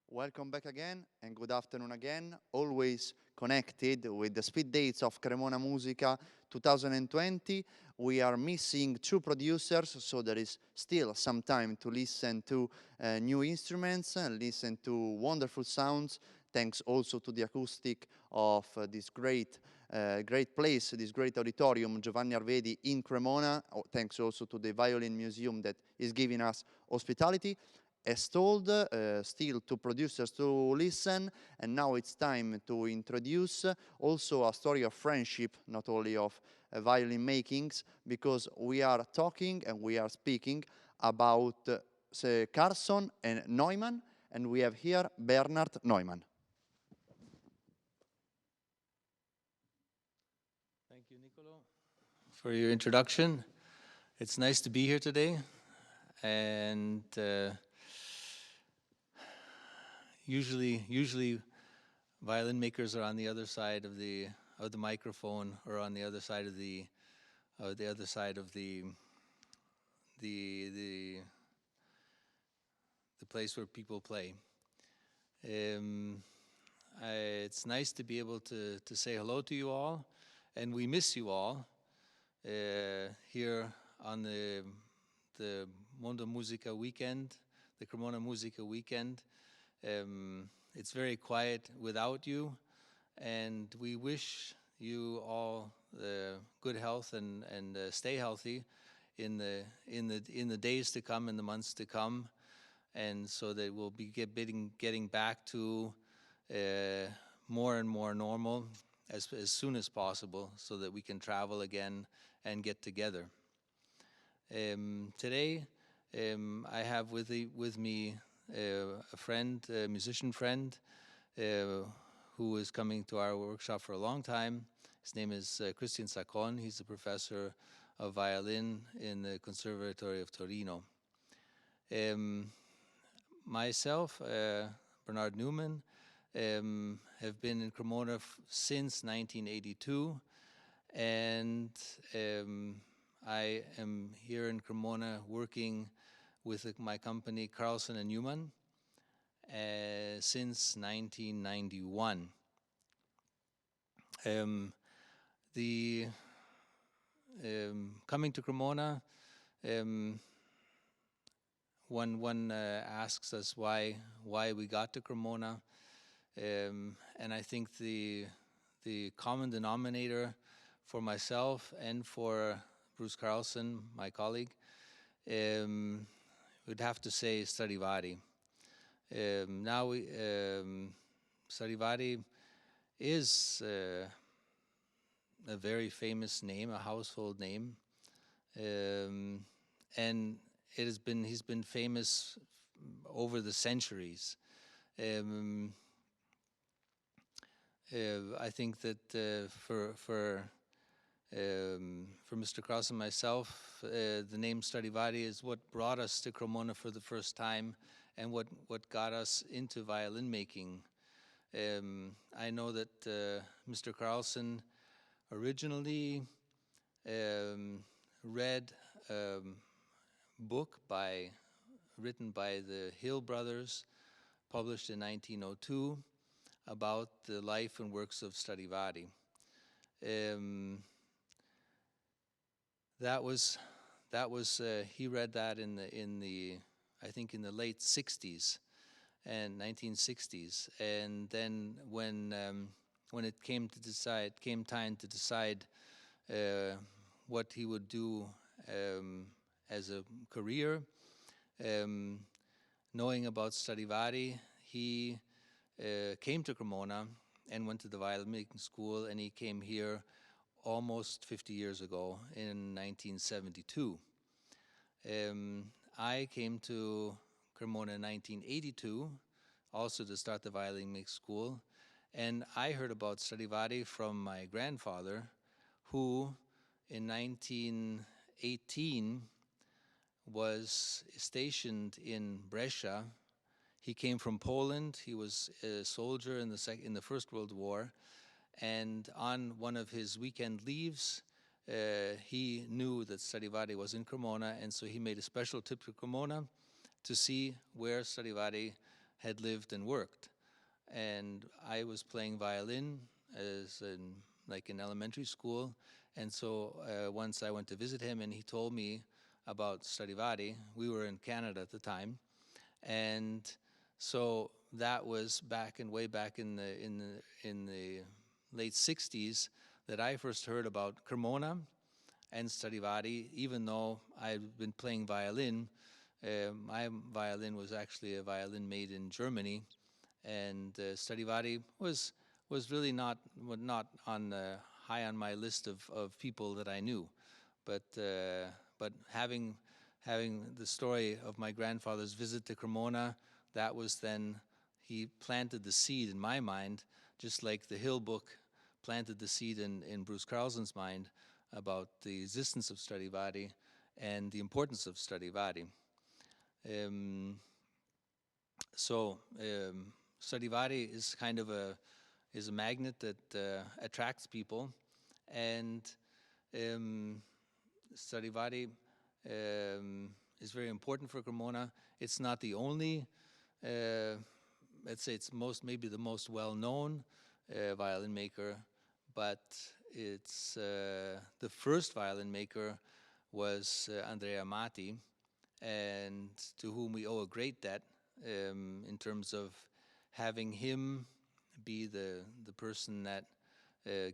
Welcome back again and good afternoon again. Always connected with the speed dates of Cremona Musica 2020. We are missing two producers, so there is still some time to listen to new instruments and listen to wonderful sounds. Thanks also to the acoustic of this great place, this great auditorium, Giovanni Arvedi in Cremona. Thanks also to the Violin Museum that is giving us hospitality. As told, still to producers to listen, and now it's time to introduce also a story of friendship, not only of violin makings, because we are talking and we are speaking about Carlson and Neumann, and we have here Bernard Neumann. Thank you, Nicolo, for your introduction. It's nice to be here today, and usually violin makers are on the other side of the microphone, or on the other side of the place where people play. It's nice to be able to say hello to you all, and we miss you all here on the Mondo Musica weekend, the Cremona Musica weekend. It's very quiet without you, and we wish you all good health and stay healthy in the days to come, in the months to come, and so that we'll be getting back to more and more normal as soon as possible, so that we can travel again and get together. Today, I have with me a friend, a musician friend, who is coming to our workshop for a long time. His name is Christian Saccon. He's a professor of violin in the Conservatory of Torino. Myself, Bernard Neumann, have been in Cremona since 1982, and I am here in Cremona working with my company Carlson Neumann since 1991. Coming to Cremona, one asks us why we got to Cremona, and I think the common denominator for myself and for Bruce Carlson, my colleague, would have to say Stradivari. Stradivari is a very famous name, a household name, and he's been famous over the centuries. I think that for Mr. Krauss and myself, the name Stradivari is what brought us to Cremona for the first time, and what got us into violin making. I know that Mr. Carlson originally read a book written by the Hill brothers, published in 1902, about the life and works of Stradivari. He read that in the I think in the late 60s and 1960s, and then when it came time to decide what he would do as a career, knowing about Stradivari, he came to Cremona and went to the violin making school, and he came here almost 50 years ago in 1972. I came to Cremona in 1982, also to start the violin making school, and I heard about Stradivari from my grandfather, who in 1918 was stationed in Brescia. He came from Poland. He was a soldier in the First World War, and on one of his weekend leaves, he knew that Stradivari was in Cremona, and so he made a special trip to Cremona to see where Stradivari had lived and worked. And I was playing violin like in elementary school. And so once I went to visit him, and he told me about Stradivari. We were in Canada at the time, and so that was way back in the late '60s that I first heard about Cremona and Stradivari. Even though I'd been playing violin, my violin was actually a violin made in Germany, and Stradivari was really not on high on my list of people that I knew, but having the story of my grandfather's visit to Cremona, that was then he planted the seed in my mind, just like the Hill book planted the seed in Bruce Carlson's mind about the existence of Stradivari and the importance of Stradivari. So Stradivari is kind of a magnet that attracts people, and Stradivari is very important for Cremona. It's not the only, let's say it's maybe the most well-known violin maker, but it's the first violin maker was Andrea Amati, and to whom we owe a great debt in terms of having him be the person that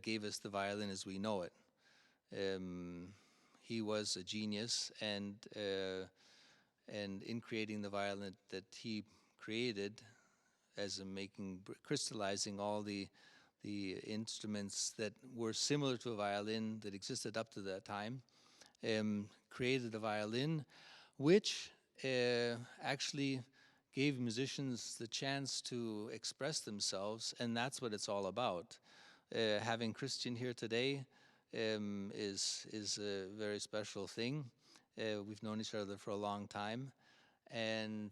gave us the violin as we know it. He was a genius, and in creating the violin that he created, as in crystallizing all the instruments that were similar to a violin that existed up to that time, created a violin which actually gave musicians the chance to express themselves, and that's what it's all about. Having Christian here today is a very special thing. We've known each other for a long time, and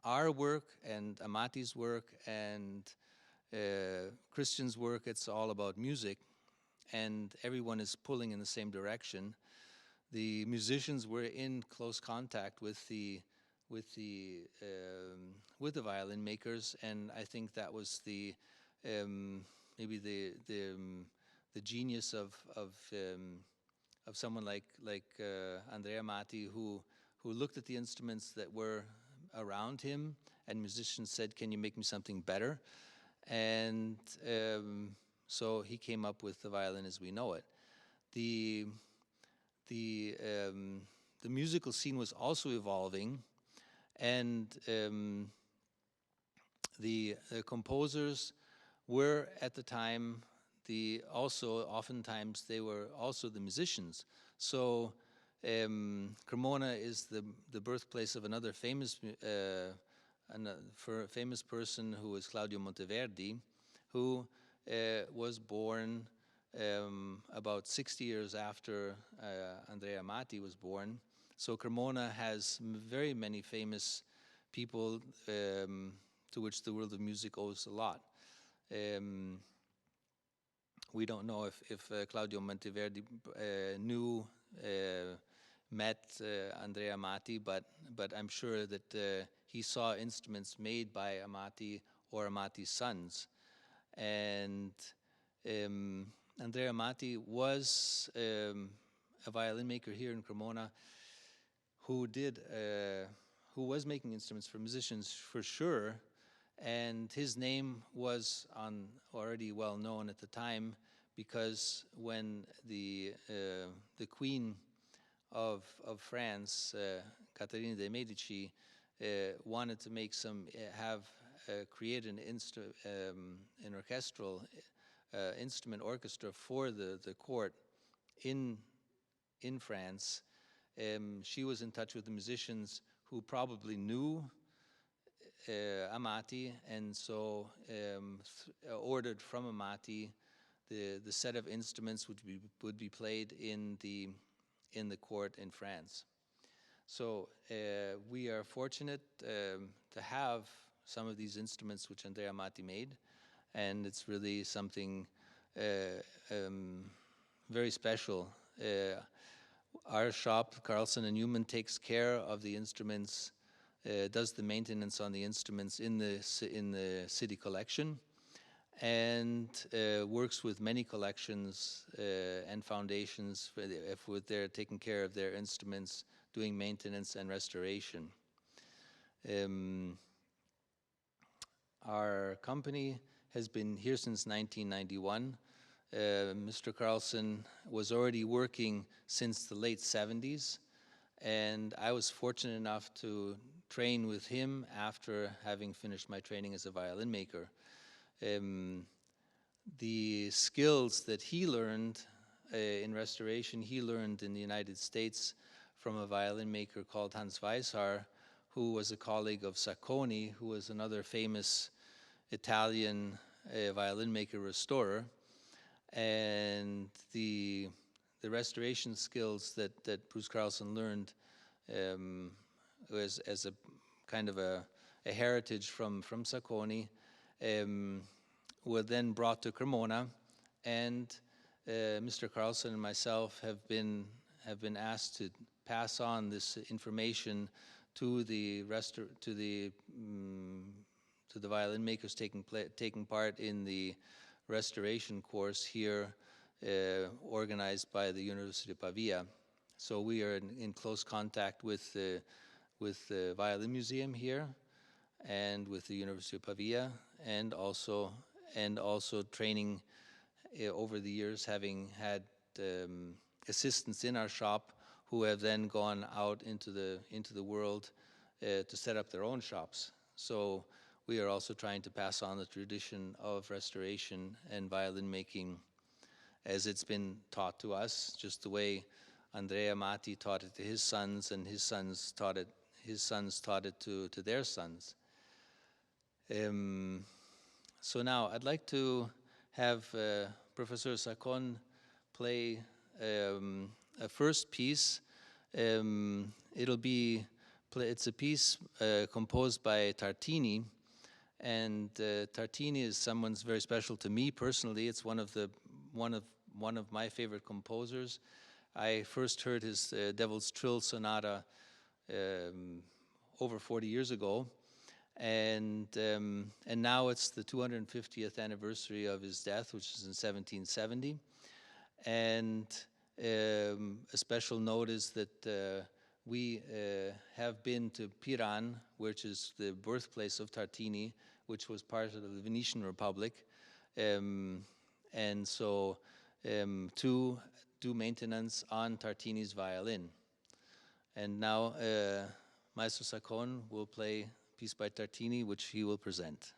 our work and Amati's work and Christian's work, it's all about music, and everyone is pulling in the same direction. The musicians were in close contact with the violin makers, and I think that was maybe the genius of someone like Andrea Amati, who looked at the instruments that were around him, and musicians said, "Can you make me something better?" And so he came up with the violin as we know it. The musical scene was also evolving, and the composers were at the time oftentimes they were also the musicians. So Cremona is the birthplace of another famous person, who is Claudio Monteverdi, who was born about 60 years after Andrea Amati was born. So Cremona has very many famous people to which the world of music owes a lot. We don't know if Claudio Monteverdi met Andrea Amati, but I'm sure that he saw instruments made by Amati or Amati's sons. And Andrea Amati was a violin maker here in Cremona who was making instruments for musicians for sure, and his name was already well known at the time, because when the Queen of France, Caterina de' Medici, wanted to make create an orchestral instrument orchestra for the court in France, she was in touch with the musicians who probably knew Amati, and so ordered from Amati the set of instruments which would be played in the court in France. So we are fortunate to have some of these instruments which Andrea Amati made, and it's really something very special. Our shop, Carlson Neumann, takes care of the instruments does the maintenance on the instruments in the city collection, and works with many collections and foundations if they're taking care of their instruments, doing maintenance and restoration. Our company has been here since 1991. Mr. Carlson was already working since the late 70s, and I was fortunate enough to train with him after having finished my training as a violin maker. The skills that he learned in restoration, he learned in the United States from a violin maker called Hans Weishar, who was a colleague of Sacconi, who was another famous Italian violin maker restorer. And the restoration skills that Bruce Carlson learned was as a kind of a heritage from Sacconi, were then brought to Cremona, and Mr. Carlson and myself have been asked to pass on this information to the violin makers taking part in the restoration course here, organized by the University of Pavia. So we are in close contact with the Violin Museum here, and with the University of Pavia, and also training over the years, having had assistants in our shop who have then gone out into the world to set up their own shops. So we are also trying to pass on the tradition of restoration and violin making as it's been taught to us, just the way Andrea Matti taught it to his sons, and his sons taught it to their sons. So now I'd like to have Professor Saccon play a first piece. It's a piece composed by Tartini, and Tartini is someone very special to me personally. It's one of my favorite composers. I first heard his Devil's Trill Sonata over 40 years ago, and now it's the 250th anniversary of his death, which is in 1770. And a special note is that we have been to Piran, which is the birthplace of Tartini, which was part of the Venetian Republic, and so to do maintenance on Tartini's violin. And now Maestro Saccon will play a piece by Tartini, which he will present.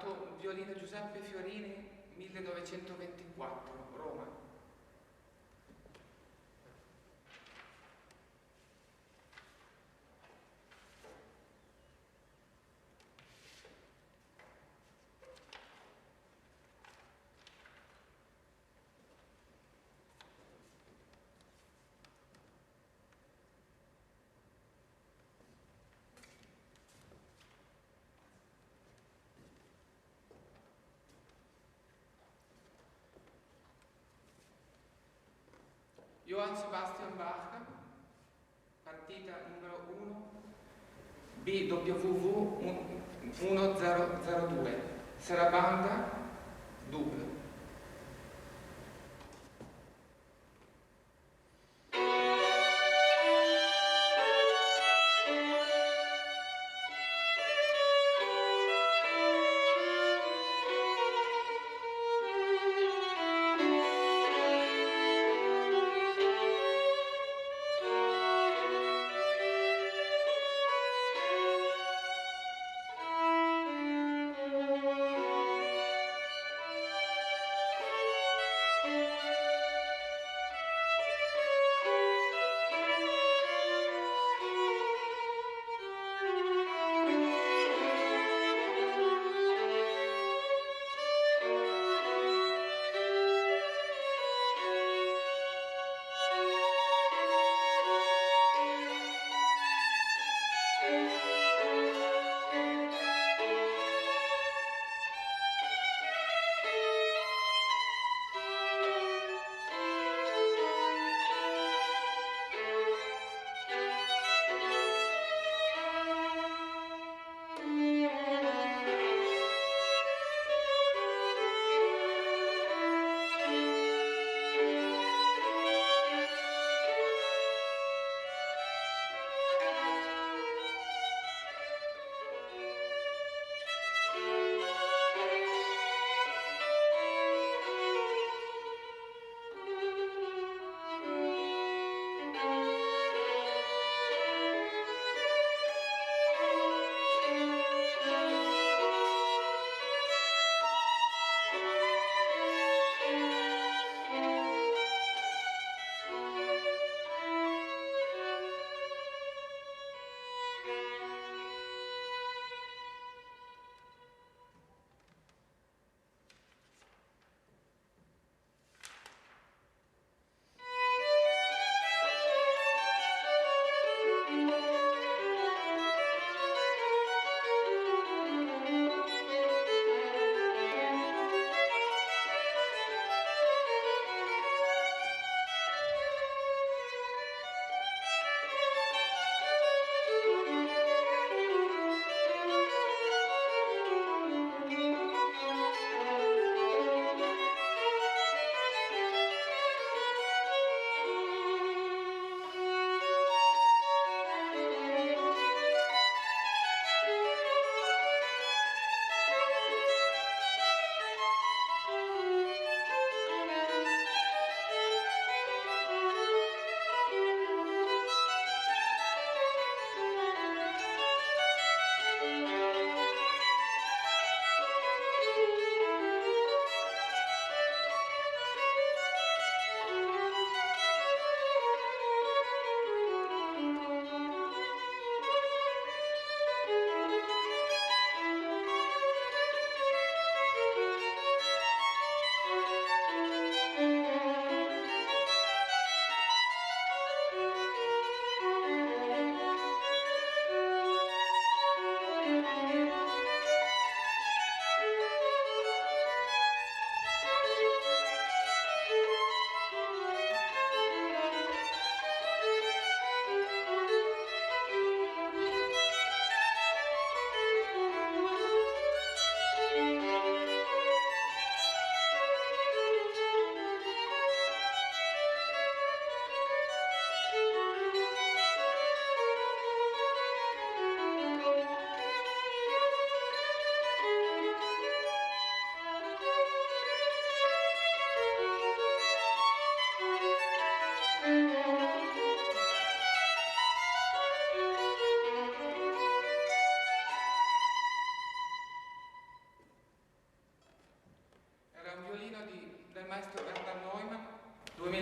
Fatto violino Giuseppe Fiorini, 1924, Roma. Johann Sebastian Bach, partita numero 1, BWV 1002, Sarabanda, Dublino.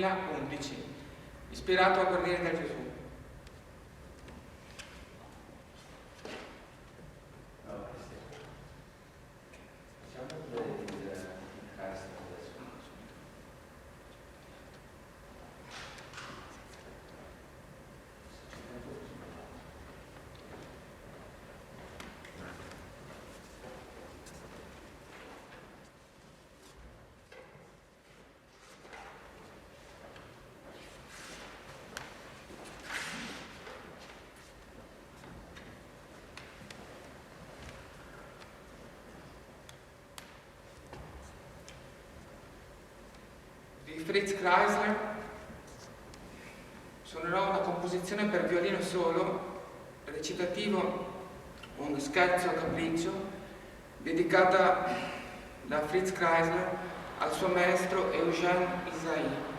2011, ispirato a Guardiani del Gesù. Di Fritz Kreisler suonerò una composizione per violino solo, recitativo Un scherzo a capriccio, dedicata da Fritz Kreisler al suo maestro Eugène Isaïe.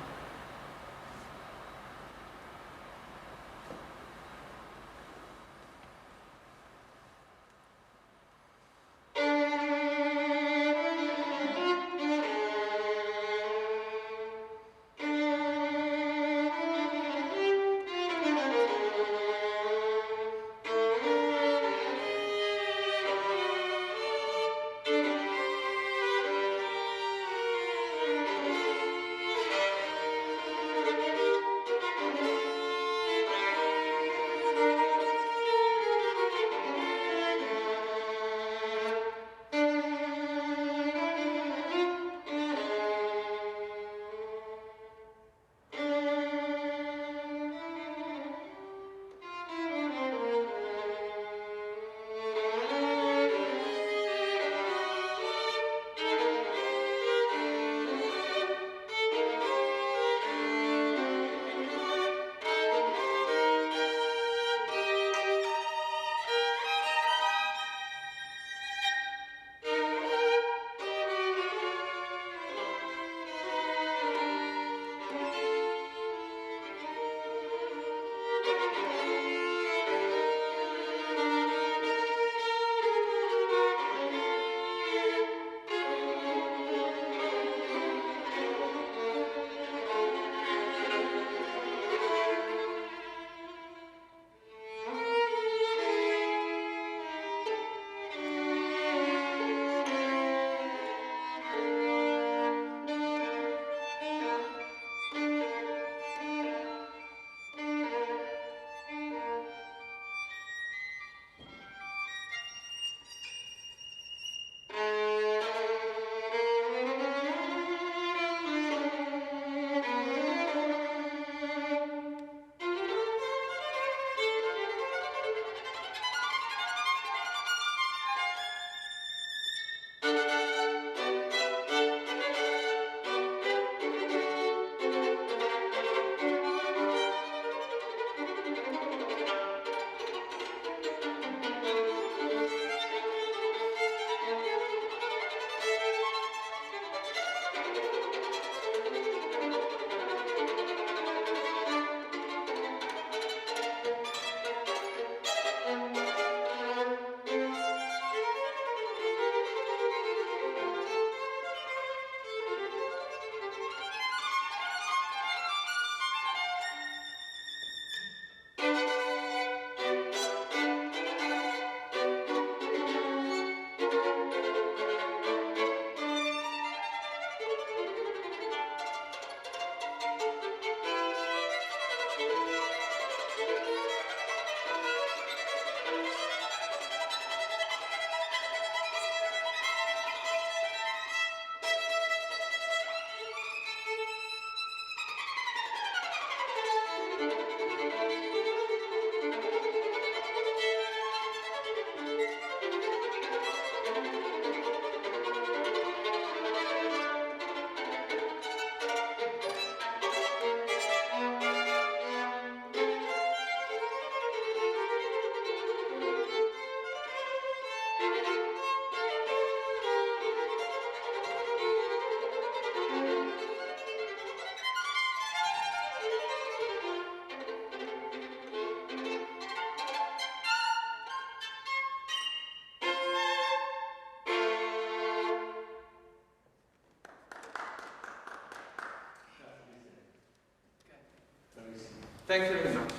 Thank you very much.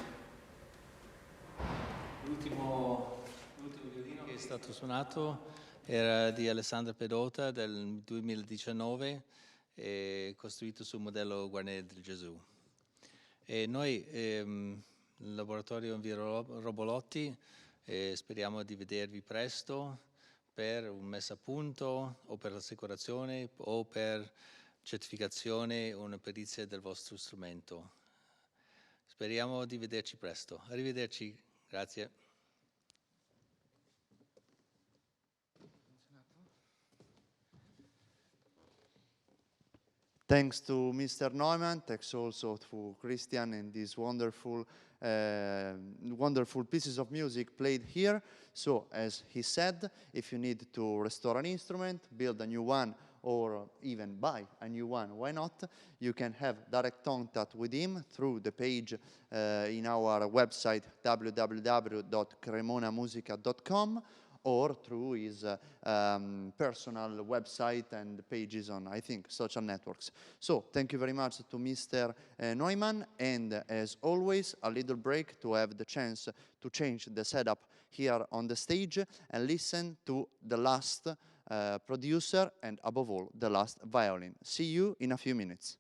L'ultimo violino che è stato suonato era di Alessandra Pedota del 2019, costruito sul modello Guarneri del Gesù. E noi, il laboratorio in via Robolotti, speriamo di vedervi presto per un messa a punto o per l'assicurazione o per certificazione o una perizia del vostro strumento. Speriamo di vederci presto. Arrivederci, grazie. Thanks to Mr. Neumann, thanks also to Christian and these wonderful pieces of music played here. So, as he said, if you need to restore an instrument, build a new one, or even buy a new one, why not? You can have direct contact with him through the page in our website www.cremonamusica.com or through his personal website and pages on, I think, social networks. So, thank you very much to Mr. Neumann, and as always, a little break to have the chance to change the setup here on the stage and listen to the last producer and, above all, the last violin. See you in a few minutes.